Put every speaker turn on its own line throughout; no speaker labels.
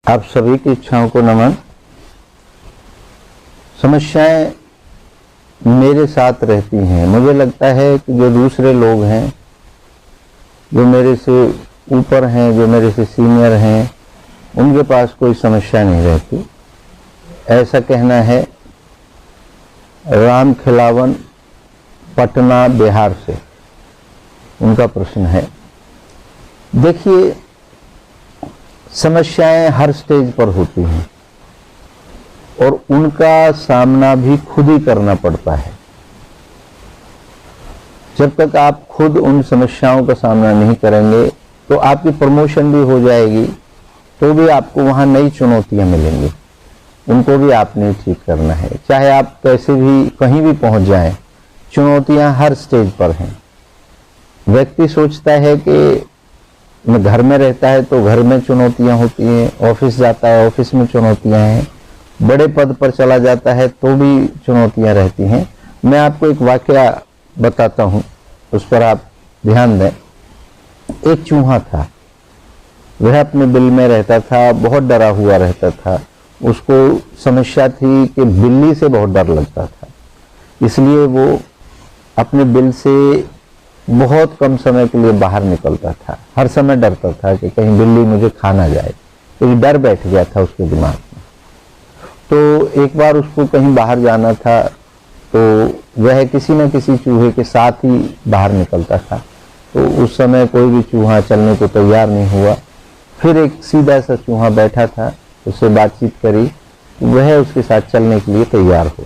आप सभी की इच्छाओं को नमन। समस्याएं मेरे साथ रहती हैं। मुझे लगता है कि जो दूसरे लोग हैं, जो मेरे से ऊपर हैं, जो मेरे से सीनियर हैं, उनके पास कोई समस्या नहीं रहती। ऐसा कहना है राम खिलावन, पटना बिहार से। उनका प्रश्न है, देखिए समस्याएं हर स्टेज पर होती हैं और उनका सामना भी खुद ही करना पड़ता है। जब तक आप खुद उन समस्याओं का सामना नहीं करेंगे तो आपकी प्रमोशन भी हो जाएगी, तो भी आपको वहां नई चुनौतियां मिलेंगी, उनको भी आपने ठीक करना है। चाहे आप कैसे भी कहीं भी पहुंच जाएं, चुनौतियां हर स्टेज पर हैं। व्यक्ति सोचता है कि घर में रहता है तो घर में चुनौतियां होती हैं, ऑफिस जाता है ऑफिस में चुनौतियां हैं, बड़े पद पर चला जाता है तो भी चुनौतियां रहती हैं। मैं आपको एक वाकया बताता हूं, उस पर आप ध्यान दें। एक चूहा था, वह अपने बिल में रहता था, बहुत डरा हुआ रहता था। उसको समस्या थी कि बिल्ली से बहुत डर लगता था, इसलिए वो अपने बिल से बहुत कम समय के लिए बाहर निकलता था। हर समय डरता था कि कहीं बिल्ली मुझे खा ना जाए, तो डर बैठ गया था उसके दिमाग में। तो एक बार उसको कहीं बाहर जाना था, तो वह किसी न किसी चूहे के साथ ही बाहर निकलता था। तो उस समय कोई भी चूहा चलने को तैयार नहीं हुआ। फिर एक सीधा सा चूहा बैठा था, उससे बातचीत करी, वह उसके साथ चलने के लिए तैयार हो।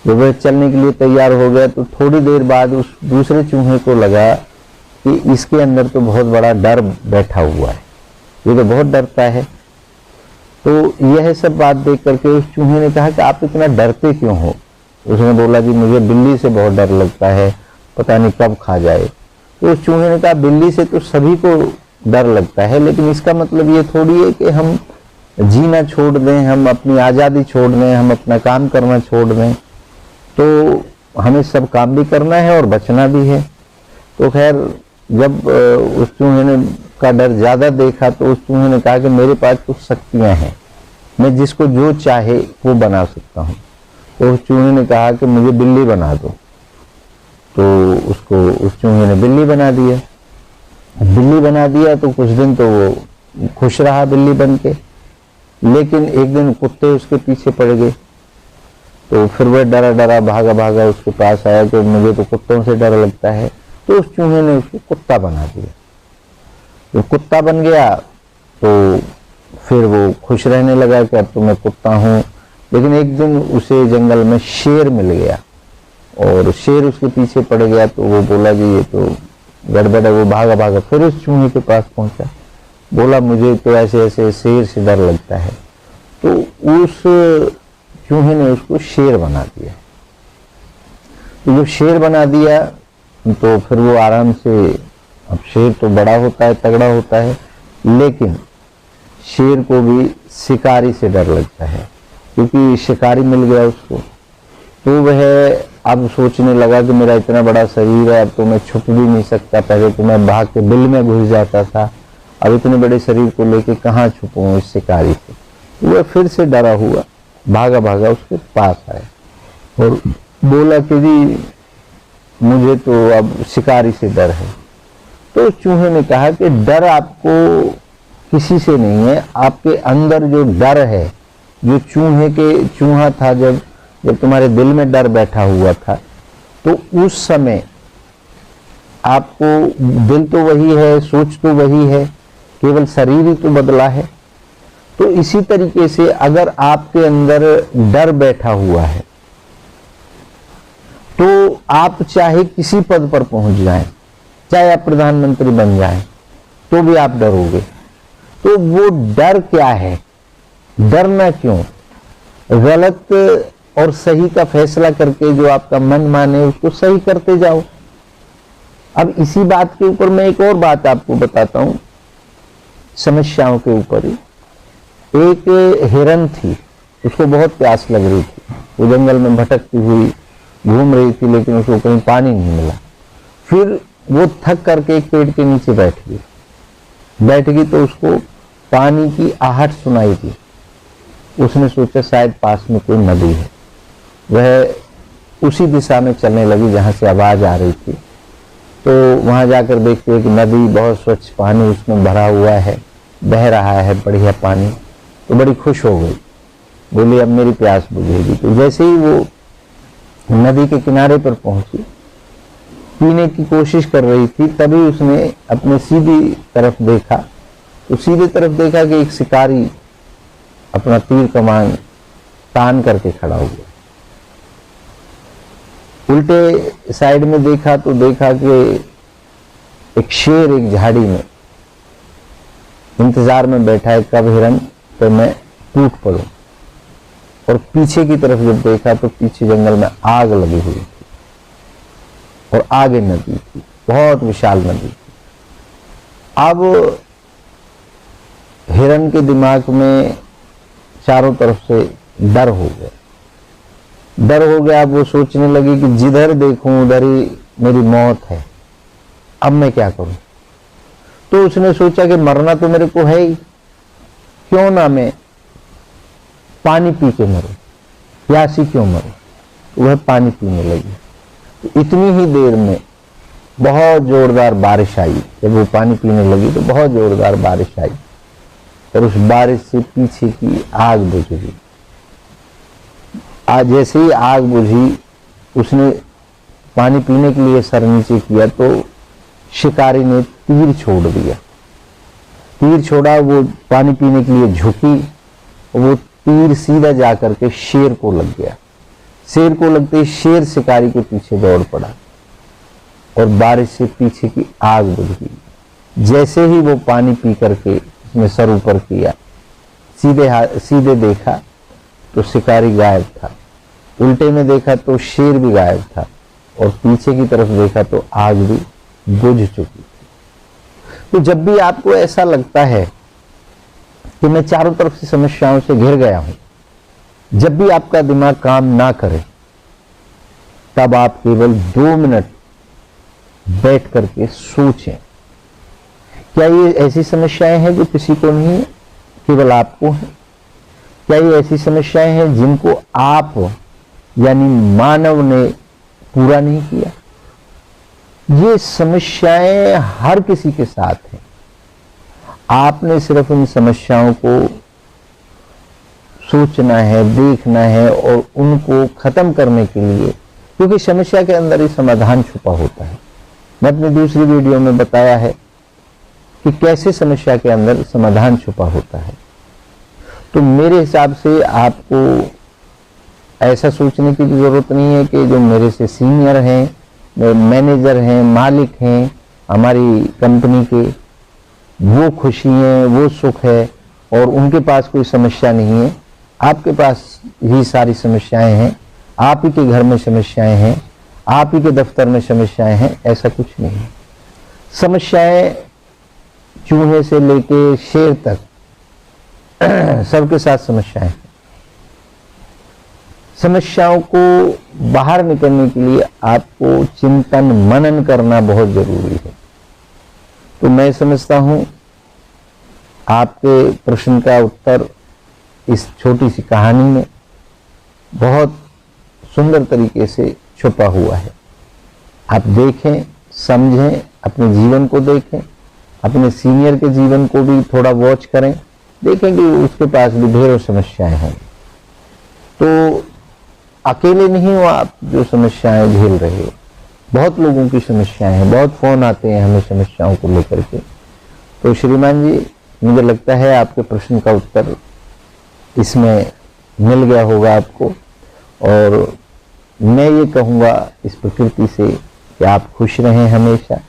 जब वह चलने के लिए तैयार हो गया तो थोड़ी देर बाद उस दूसरे चूहे को लगा कि इसके अंदर तो बहुत बड़ा डर बैठा हुआ है, ये तो बहुत डरता है। तो यह सब बात देख करके उस चूहे ने कहा कि आप इतना डरते क्यों हो? उसने बोला कि मुझे बिल्ली से बहुत डर लगता है, पता नहीं कब खा जाए। तो उस चूहे ने कहा, बिल्ली से तो सभी को डर लगता है, लेकिन इसका मतलब ये थोड़ी है कि हम जीना छोड़ दें, हम अपनी आज़ादी छोड़ दें, हम अपना काम करना छोड़ दें। तो हमें सब काम भी करना है और बचना भी है। तो खैर जब उस चूहे ने का डर ज़्यादा देखा तो उस चूहे ने कहा कि मेरे पास कुछ शक्तियाँ हैं, मैं जिसको जो चाहे वो बना सकता हूँ। तो उस चूहे ने कहा कि मुझे बिल्ली बना दो। तो उसको उस चूहे ने बिल्ली बना दिया। बिल्ली बना दिया तो कुछ दिन तो वो खुश रहा बिल्ली बन के, लेकिन एक दिन कुत्ते उसके पीछे पड़ गए। तो फिर वह डरा डरा भागा भागा उसके पास आया कि मुझे तो कुत्तों से डर लगता है। तो उस चूहे ने उसको कुत्ता बना दिया। तो कुत्ता बन गया तो फिर वो खुश रहने लगा कि अब तो मैं कुत्ता हूँ। लेकिन एक दिन उसे जंगल में शेर मिल गया और शेर उसके पीछे पड़ गया। तो वो बोला कि ये तो गड़बड़ है। वो भागा भागा फिर उस चूहे के पास पहुंचा, बोला मुझे तो ऐसे ऐसे शेर से डर लगता है। तो उस चूहे ने उसको शेर बना दिया। तो जब शेर बना दिया तो फिर वो आराम से, अब शेर तो बड़ा होता है, तगड़ा होता है, लेकिन शेर को भी शिकारी से डर लगता है, क्योंकि शिकारी मिल गया उसको। तो वह अब सोचने लगा कि मेरा इतना बड़ा शरीर है, अब तो मैं छुप भी नहीं सकता। पहले तो मैं भाग के बिल में घुस जाता था, अब इतने बड़े शरीर को लेके कहाँ छुपूं इस शिकारी से। वह फिर से डरा हुआ भागा भागा उसके पास आया और बोला कि जी मुझे तो अब शिकारी से डर है। तो चूहे ने कहा कि डर आपको किसी से नहीं है, आपके अंदर जो डर है, जो चूहा था, जब तुम्हारे दिल में डर बैठा हुआ था, तो उस समय आपको दिल तो वही है, सोच तो वही है, केवल शरीर ही तो बदला है। तो इसी तरीके से अगर आपके अंदर डर बैठा हुआ है तो आप चाहे किसी पद पर पहुंच जाएं, चाहे आप प्रधानमंत्री बन जाएं, तो भी आप डरोगे। तो वो डर क्या है? डरना क्यों? गलत और सही का फैसला करके जो आपका मन माने उसको सही करते जाओ। अब इसी बात के ऊपर मैं एक और बात आपको बताता हूं, समस्याओं के ऊपर ही। एक हिरन थी, उसको बहुत प्यास लग रही थी, वो जंगल में भटकती हुई घूम रही थी, लेकिन उसको कहीं पानी नहीं मिला। फिर वो थक करके एक पेड़ के नीचे बैठ गई तो उसको पानी की आहट सुनाई दी। उसने सोचा शायद पास में कोई नदी है। वह उसी दिशा में चलने लगी जहां से आवाज आ रही थी। तो वहां जाकर देखते हैं कि नदी, बहुत स्वच्छ पानी उसमें भरा हुआ है, बह रहा है बढ़िया पानी। तो बड़ी खुश हो गई, बोली अब मेरी प्यास बुझेगी। तो जैसे ही वो नदी के किनारे पर पहुंची, पीने की कोशिश कर रही थी, तभी उसने अपने सीधी तरफ देखा। तो सीधी तरफ देखा कि एक शिकारी अपना तीर कमान तान करके खड़ा हुआ। उल्टे साइड में देखा तो देखा कि एक शेर एक झाड़ी में इंतजार में बैठा है, कब हिरन तो मैं टूट पड़ूं। और पीछे की तरफ जब देखा तो पीछे जंगल में आग लगी हुई थी और आगे नदी थी, बहुत विशाल नदी थी। अब हिरन के दिमाग में चारों तरफ से डर हो गया। अब वो सोचने लगी कि जिधर देखूं उधर ही मेरी मौत है, अब मैं क्या करूं। तो उसने सोचा कि मरना तो मेरे को है ही, क्यों ना मैं पानी पी के मरूं, प्यासी क्यों मरूं। तो वह पानी पीने लगी। तो इतनी ही देर में बहुत जोरदार बारिश आई। जब वो पानी पीने लगी तो बहुत जोरदार बारिश आई और उस बारिश से पीछे की आग बुझ गई। आज जैसे ही आग बुझी, उसने पानी पीने के लिए सर नीचे किया तो शिकारी ने तीर छोड़ दिया। तीर छोड़ा, वो पानी पीने के लिए झुकी, वो तीर सीधा जाकर के शेर को लग गया। शेर को लगते ही शेर शिकारी के पीछे दौड़ पड़ा और बारिश से पीछे की आग बुझ गई। जैसे ही वो पानी पी करके उसने सर ऊपर किया, सीधे देखा तो शिकारी गायब था, उल्टे में देखा तो शेर भी गायब था और पीछे की तरफ देखा तो आग भी बुझ चुकी थी। तो जब भी आपको ऐसा लगता है कि मैं चारों तरफ से समस्याओं से घिर गया हूं, जब भी आपका दिमाग काम ना करे, तब आप केवल 2 मिनट बैठ करके सोचें, क्या ये ऐसी समस्याएं हैं जो किसी को नहीं है, केवल आपको है? क्या ये ऐसी समस्याएं हैं जिनको आप यानी मानव ने पूरा नहीं किया? ये समस्याएं हर किसी के साथ हैं। आपने सिर्फ इन समस्याओं को सोचना है, देखना है और उनको खत्म करने के लिए, क्योंकि समस्या के अंदर ही समाधान छुपा होता है। मैं अपनी दूसरी वीडियो में बताया है कि कैसे समस्या के अंदर समाधान छुपा होता है। तो मेरे हिसाब से आपको ऐसा सोचने की जरूरत नहीं है कि जो मेरे से सीनियर हैं, मैनेजर हैं, मालिक हैं हमारी कंपनी के, वो खुशी हैं, वो सुख है और उनके पास कोई समस्या नहीं है। आपके पास ही सारी समस्याएं हैं, आप ही के घर में समस्याएं हैं, आप ही के दफ्तर में समस्याएं हैं, ऐसा कुछ नहीं है। समस्याएं चूहे से लेके शेर तक सबके साथ समस्याएं हैं। समस्याओं को बाहर निकलने के लिए आपको चिंतन मनन करना बहुत जरूरी है। तो मैं समझता हूं आपके प्रश्न का उत्तर इस छोटी सी कहानी में बहुत सुंदर तरीके से छुपा हुआ है। आप देखें, समझें, अपने जीवन को देखें, अपने सीनियर के जीवन को भी थोड़ा वॉच करें, देखें कि उसके पास भी ढेरों समस्याएं हैं। तो अकेले नहीं हो आप जो समस्याएं झेल रहे हो, बहुत लोगों की समस्याएं हैं, बहुत फोन आते हैं हमें समस्याओं को लेकर के। तो श्रीमान जी, मुझे लगता है आपके प्रश्न का उत्तर इसमें मिल गया होगा आपको, और मैं ये कहूँगा इस प्रकृति से कि आप खुश रहें हमेशा,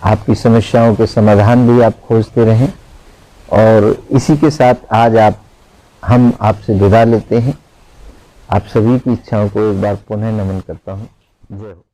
आपकी समस्याओं के समाधान भी आप खोजते रहें। और इसी के साथ आज हम आपसे विदा लेते हैं। आप सभी की इच्छाओं को एक बार पुनः नमन करता हूँ। जय हो।